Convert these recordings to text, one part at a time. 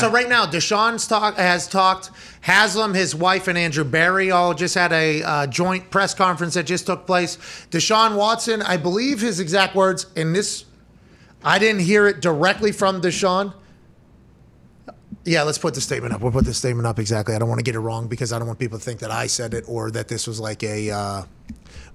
So right now, Deshaun has talked. Haslam, his wife, and Andrew Berry all just had a joint press conference that just took place. Deshaun Watson, I believe his exact words in this, I didn't hear it directly from Deshaun. Yeah, let's put the statement up. We'll put the statement up exactly. I don't want to get it wrong because I don't want people to think that I said it or that this was like a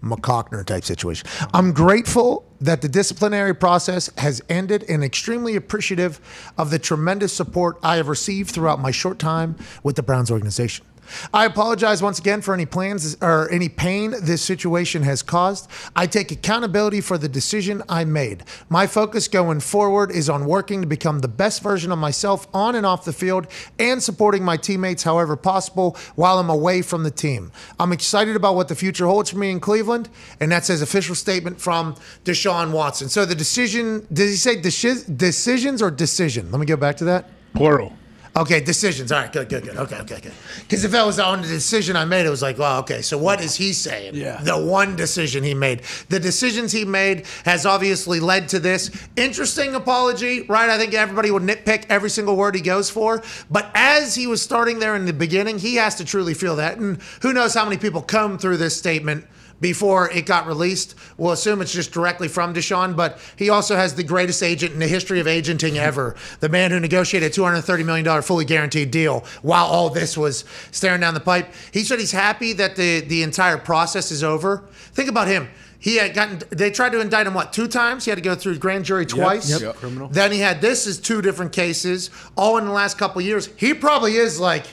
McCockner type situation. I'm grateful that the disciplinary process has ended and extremely appreciative of the tremendous support I have received throughout my short time with the Browns organization. I apologize once again for any plans or any pain this situation has caused. I take accountability for the decision I made. My focus going forward is on working to become the best version of myself on and off the field and supporting my teammates however possible while I'm away from the team. I'm excited about what the future holds for me in Cleveland, and that's his official statement from Deshaun Watson. So the decision, did he say decisions or decision? Let me go back to that. Plural. Okay, decisions. All right, good. Okay. Because if that was on the decision I made, it was like, well, okay, so what is he saying? Yeah. The one decision he made. The decisions he made has obviously led to this. Interesting apology, right? I think everybody would nitpick every single word he goes for. But as he was starting there in the beginning, he has to truly feel that. And who knows how many people come through this statement before it got released. We'll assume it's just directly from Deshaun, but he also has the greatest agent in the history of agenting ever. The man who negotiated a $230 million fully guaranteed deal while all this was staring down the pipe. He said he's happy that the entire process is over. Think about him. He had they tried to indict him, what, 2 times? He had to go through grand jury twice. Yep. Criminal. Then he had this as 2 different cases, all in the last couple of years. He probably is like,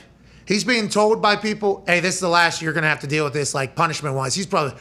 he's being told by people, hey, this is the last you're going to have to deal with this, like punishment-wise. He's probably,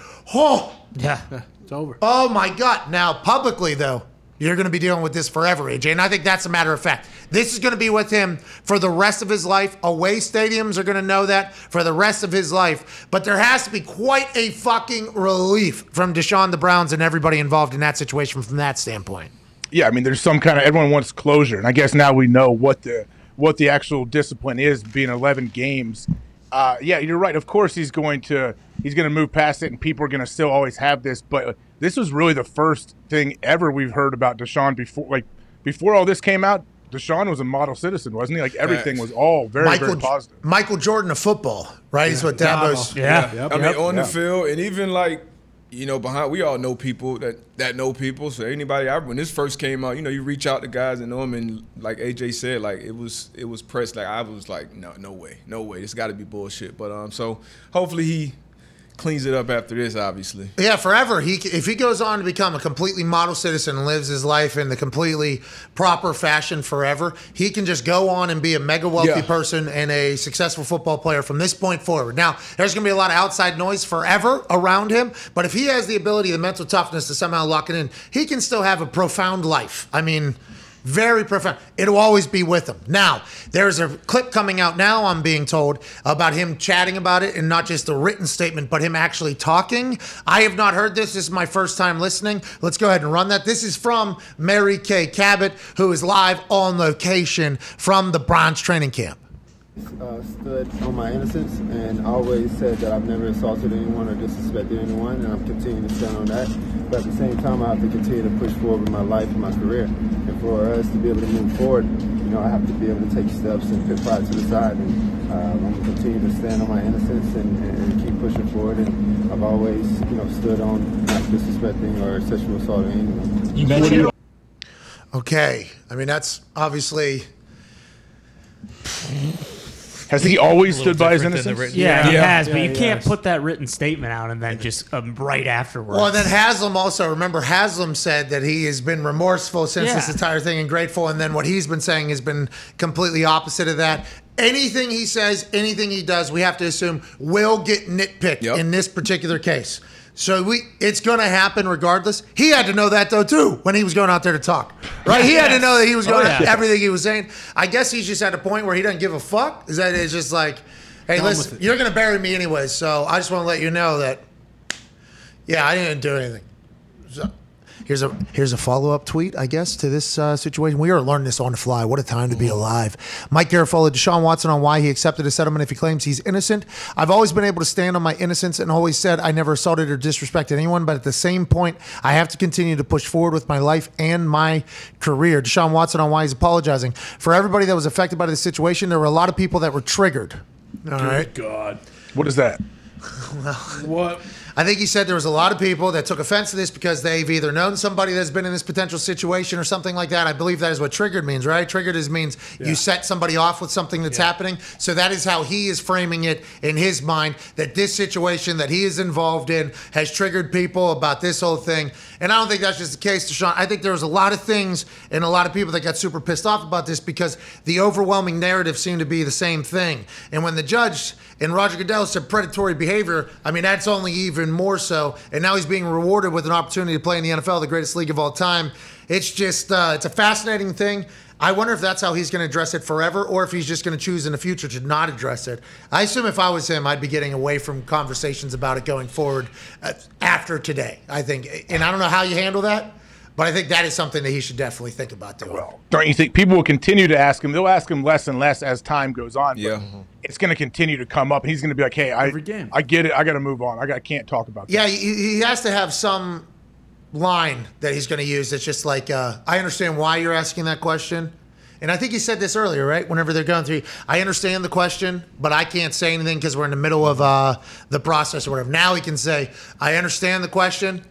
Yeah, it's over. Oh, my God. Now, publicly, though, you're going to be dealing with this forever, AJ. And I think that's a matter of fact. This is going to be with him for the rest of his life. Away stadiums are going to know that for the rest of his life. But there has to be quite a fucking relief from Deshaun, the Browns, and everybody involved in that situation from that standpoint. Yeah, I mean, there's some kind of, everyone wants closure. And I guess now we know what the actual discipline is, being 11 games. Yeah, you're right. Of course he's going to move past it, and people are going to still always have this. But this was really the first thing ever we've heard about Deshaun before. Like, before all this came out, Deshaun was a model citizen, wasn't he? Like, everything was all very positive. Michael Jordan of football, right? Is what Dabo's. Yeah. I mean, on the field, and even like, you know, behind, we all know people that know people. So anybody, when this first came out, you know, you reach out to guys and know them, and like AJ said, like it was pressed. Like I was like, no way, this got to be bullshit. But so hopefully he cleans it up after this, obviously. Yeah, forever. If he goes on to become a completely model citizen and lives his life in the completely proper fashion forever, he can just go on and be a mega wealthy person and a successful football player from this point forward. Now, there's going to be a lot of outside noise forever around him, but if he has the ability, the mental toughness to somehow lock it in, he can still have a profound life. I mean, very profound. It'll always be with him. Now, there's a clip coming out now, I'm being told, about him chatting about it, and not just a written statement, but him actually talking. I have not heard this. This is my first time listening. Let's go ahead and run that. This is from Mary Kay Cabot, who is live on location from the Browns training camp. Stood on my innocence and always said that I've never assaulted anyone or disrespected anyone, and I'm continuing to stand on that. But at the same time, I have to continue to push forward with my life and my career. And for us to be able to move forward, you know, I have to be able to take steps and put pride to the side. And I'm going to continue to stand on my innocence and keep pushing forward. And I've always, you know, stood on not disrespecting or sexual assaulting anyone. You mentioned. Okay. I mean, that's obviously. Has he always stood by his innocence? Yeah, he has, but you can't put that written statement out and then just right afterwards. Well, then Haslam also, remember, Haslam said that he has been remorseful since this entire thing and grateful, and then what he's been saying has been completely opposite of that. Anything he says, anything he does, we have to assume will get nitpicked in this particular case. So it's going to happen regardless. He had to know that, though, too, when he was going out there to talk. Right? He had to know that he was going to everything he was saying. I guess he's just at a point where he doesn't give a fuck. Is that it's just like, hey, listen, you're going to bury me anyway, so I just want to let you know that, yeah, I didn't do anything. So, Here's a follow-up tweet, I guess, to this situation. We are learning this on the fly. What a time to be alive. Mike Garofalo, Deshaun Watson on why he accepted a settlement if he claims he's innocent. I've always been able to stand on my innocence and always said I never assaulted or disrespected anyone, but at the same point, I have to continue to push forward with my life and my career. Deshaun Watson on why he's apologizing. For everybody that was affected by this situation, there were a lot of people that were triggered. All right. God. What is that? What? I think he said there was a lot of people that took offense to this because they've either known somebody that's been in this potential situation or something like that. I believe that is what triggered means, right? Triggered means you set somebody off with something that's happening. So that is how he is framing it in his mind, that this situation that he is involved in has triggered people about this whole thing. And I don't think that's just the case, Deshaun. I think there was a lot of things and a lot of people that got super pissed off about this because the overwhelming narrative seemed to be the same thing. And when the judge and Roger Goodell said predatory behavior, I mean, that's only even more so. And now he's being rewarded with an opportunity to play in the NFL, the greatest league of all time. It's just, it's a fascinating thing. I wonder if that's how he's going to address it forever or if he's just going to choose in the future to not address it. I assume if I was him, I'd be getting away from conversations about it going forward after today, I think. And I don't know how you handle that, but I think that is something that he should definitely think about doing. Well, don't you think people will continue to ask him? They'll ask him less and less as time goes on. Yeah. It's going to continue to come up. He's going to be like, hey, I get it. I got to move on. I can't talk about this. Yeah, he has to have some line that he's going to use that's just like, I understand why you're asking that question. And I think he said this earlier, right? Whenever they're going through, I understand the question, but I can't say anything because we're in the middle of the process or whatever. Now he can say, I understand the question.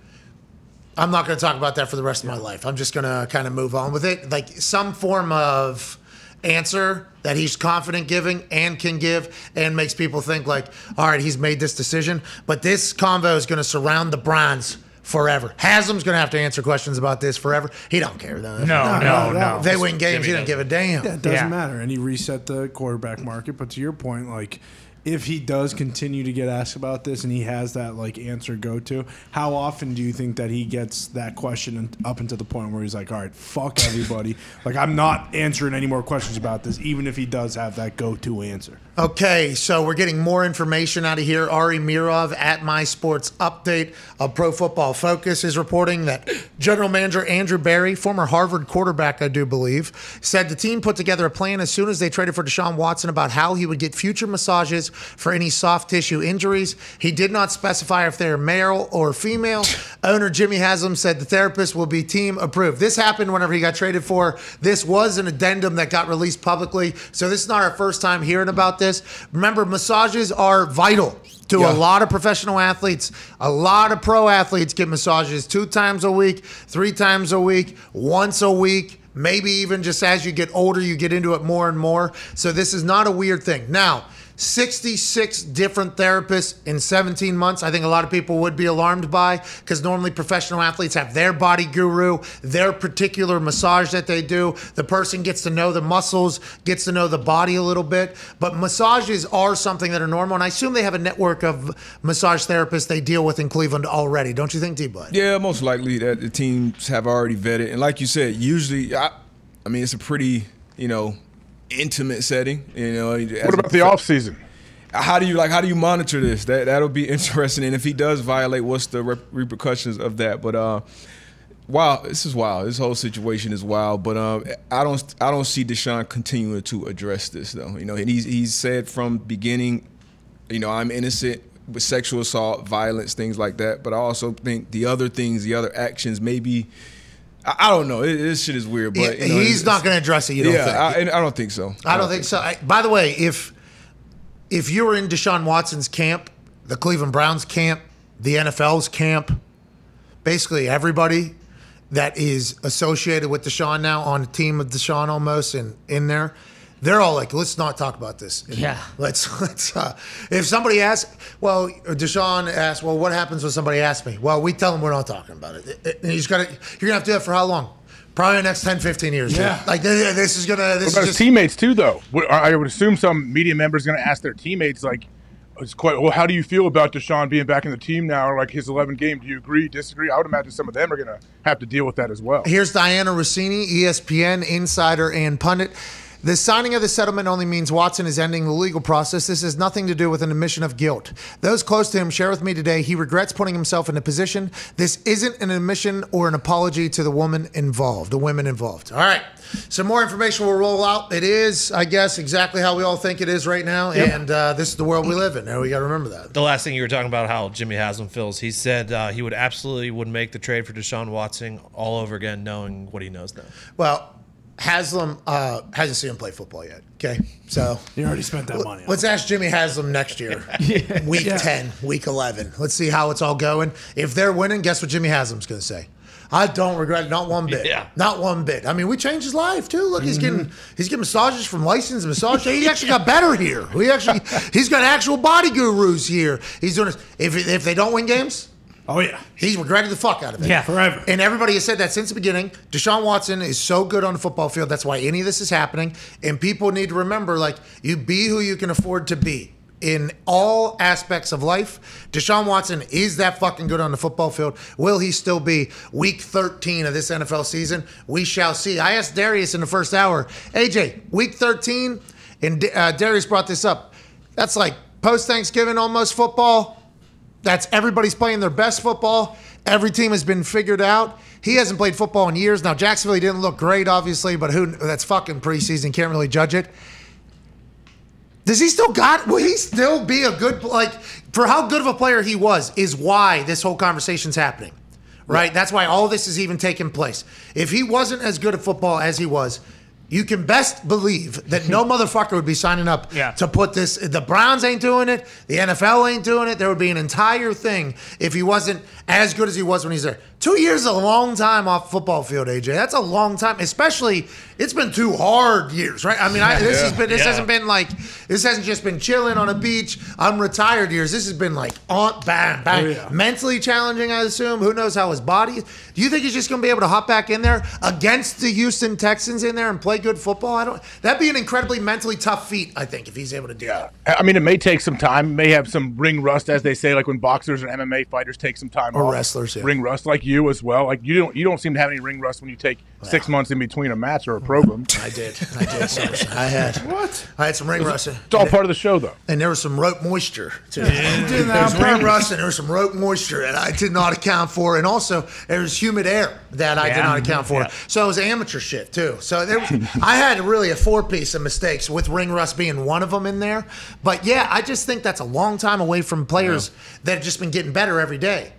I'm not going to talk about that for the rest of my life. I'm just going to kind of move on with it. Like some form of answer that he's confident giving and can give and makes people think like, all right, he's made this decision. But this convo is going to surround the Browns forever. Haslam's going to have to answer questions about this forever. He don't care, though. No. They win games. He doesn't give a damn. Yeah, it doesn't matter. And he reset the quarterback market. But to your point, like, if he does continue to get asked about this and he has that like answer go to, how often do you think that he gets that question up until the point where he's like, all right, fuck everybody. Like, I'm not answering any more questions about this, even if he does have that go-to answer. Okay, so we're getting more information out of here. Ari Mirov at My Sports Update of Pro Football Focus is reporting that General Manager Andrew Berry, former Harvard quarterback, I do believe, said the team put together a plan as soon as they traded for Deshaun Watson about how he would get future massages for any soft tissue injuries. He did not specify if they're male or female. Owner Jimmy Haslam said the therapist will be team approved. This happened whenever he got traded for. This was an addendum that got released publicly, so this is not our first time hearing about this. Remember, massages are vital to a lot of professional athletes. A lot of pro athletes get massages 2 times a week, 3 times a week, once a week. Maybe even just as you get older, you get into it more and more. So this is not a weird thing. Now, 66 different therapists in 17 months. I think a lot of people would be alarmed by, because normally professional athletes have their body guru, their particular massage that they do. The person gets to know the muscles, gets to know the body a little bit. But massages are something that are normal, and I assume they have a network of massage therapists they deal with in Cleveland already. Don't you think, D-Bud? Yeah, most likely that the teams have already vetted. And like you said, usually, I mean, it's a pretty, intimate setting. What about the off season? How do you monitor this? That'll be interesting. And if he does violate, what's the repercussions of that? But wow, this is wild. This whole situation is wild. But I don't see Deshaun continuing to address this though. And he's said from beginning, I'm innocent with sexual assault, violence, things like that. But I also think the other things, the other actions, maybe. I don't know. This shit is weird, but he's not going to address it. You don't think? I don't think so. I don't think so. By the way, if you were in Deshaun Watson's camp, the Cleveland Browns camp, the NFL's camp, basically everybody that is associated with Deshaun now on a team of Deshaun almost and in there, they're all like, let's not talk about this. Yeah. Let's if somebody asks, well, Deshaun asks, well, what happens when somebody asks me? Well, we tell them we're not talking about it. And you're going to have to do that for how long? Probably the next 10, 15 years. Yeah. Dude. Like, this is going to. What about his teammates, too, though? I would assume some media members going to ask their teammates, like, how do you feel about Deshaun being back in the team now, or like his 11th game? Do you agree, disagree? I would imagine some of them are going to have to deal with that as well. Here's Dianna Russini, ESPN insider and pundit. The signing of the settlement only means Watson is ending the legal process. This has nothing to do with an admission of guilt. Those close to him share with me today he regrets putting himself in a position. This isn't an admission or an apology to the women involved. All right. Some more information will roll out. It is, I guess, exactly how we all think it is right now, and this is the world we live in. And we got to remember that. The last thing you were talking about, how Jimmy Haslam feels, he said he would make the trade for Deshaun Watson all over again, knowing what he knows now. Well, Haslam hasn't seen him play football yet. Okay, so you already spent that money. Let's ask Jimmy Haslam next year, week 10, week 11. Let's see how it's all going. If they're winning, guess what Jimmy Haslam's going to say? I don't regret it, not one bit. Yeah. Not one bit. I mean, we changed his life too. Look, he's getting massages from licensed massage. He actually got better here. He's got actual body gurus here. He's doing this. If they don't win games, oh yeah, he's regretted the fuck out of it. Yeah, forever. And everybody has said that since the beginning. Deshaun Watson is so good on the football field. That's why any of this is happening. And people need to remember, like, you be who you can afford to be. In all aspects of life, Deshaun Watson is that fucking good on the football field. Will he still be week 13 of this NFL season? We shall see. I asked Darius in the first hour, AJ, week 13, and Darius brought this up. That's like post-Thanksgiving almost football. That's everybody's playing their best football. Every team has been figured out. He hasn't played football in years. Now, Jacksonville didn't look great, obviously, but that's fucking preseason. Can't really judge it. Will he still be a good, for how good of a player he was is why this whole conversation's happening, right? Yeah. That's why all this is even taking place. If he wasn't as good at football as he was, you can best believe that no motherfucker would be signing up to put this. The Browns ain't doing it. The NFL ain't doing it. There would be an entire thing if he wasn't as good as he was when he's there. 2 years is a long time off football field, AJ. That's a long time, especially it's been 2 hard years, right? I mean, this hasn't just been chilling on a beach, I'm retired years. This has been like bang, bang. Oh, yeah. Mentally challenging, I assume. Who knows how his body is. Do you think he's just going to be able to hop back in there against the Houston Texans in there and play good football? That'd be an incredibly mentally tough feat, I think, if he's able to do that. I mean, it may take some time. It may have some ring rust, as they say, like when boxers or MMA fighters take some time or off. Wrestlers, yeah. Ring rust, like you as well. Like you don't seem to have any ring rust when you take 6 months in between a match or a program. I did. I had some ring rust. It's all part of the show, though. And there was some rope moisture too. There was ring rust and there was some rope moisture that I did not account for, and also there was humid air that I did not account for. Yeah. So it was amateur shit too. So I had really a 4-piece of mistakes, with ring rust being one of them in there. But yeah, I just think that's a long time away from players that have just been getting better every day.